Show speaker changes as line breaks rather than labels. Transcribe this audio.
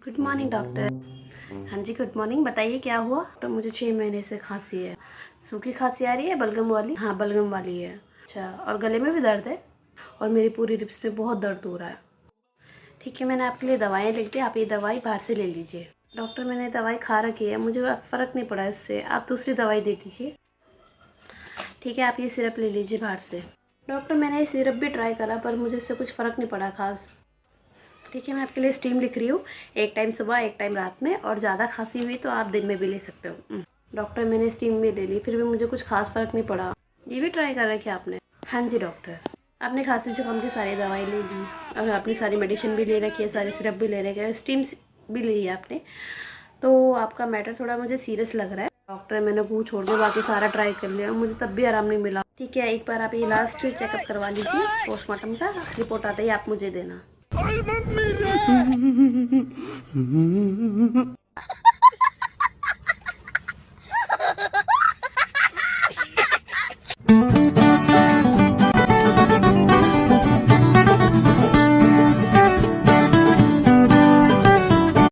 Good morning doctor. हाँ जी, good morning. बताइए क्या हुआ? तो मुझे 6 महीने से खांसी है। सूखी खांसी आ रही है, बलगम वाली? हाँ, बलगम वाली है। अच्छा, और गले में भी दर्द है? और मेरी पूरी रिब्स में बहुत दर्द हो रहा है। ठीक है, मैंने आपके लिए दवाइयाँ लिख दी, आप ये दवाई बाहर से ले लीजिए। डॉक्टर, मैंने दवाई खा रखी है, मुझे अब फ़र्क नहीं पड़ा इससे, आप दूसरी दवाई दे दीजिए। ठीक है, आप ये सिरप ले लीजिए बाहर से। डॉक्टर, मैंने ये सिरप भी ट्राई करा पर मुझे इससे कुछ फ़र्क नहीं पड़ा ख़ास। ठीक है, मैं आपके लिए स्टीम लिख रही हूँ, एक टाइम सुबह एक टाइम रात में, और ज़्यादा खांसी हुई तो आप दिन में भी ले सकते हो। डॉक्टर, मैंने स्टीम भी ले ली, फिर भी मुझे कुछ खास फ़र्क नहीं पड़ा। ये भी ट्राई कर रखी आपने? हाँ जी डॉक्टर। आपने खांसी जुकाम की सारी दवाई ले ली और आपने सारी मेडिसिन भी ले रखी है, सारे सिरप भी ले रखे हैं, स्टीम भी ली है आपने, तो आपका मैटर थोड़ा मुझे सीरियस लग रहा है। डॉक्टर, मैंने वो छोड़ के बाकी सारा ट्राई कर लिया, मुझे तब भी आराम नहीं मिला। ठीक है, एक बार आप ये लास्ट चेकअप करवा लीजिए, पोस्टमार्टम का रिपोर्ट आता ही आप मुझे देना।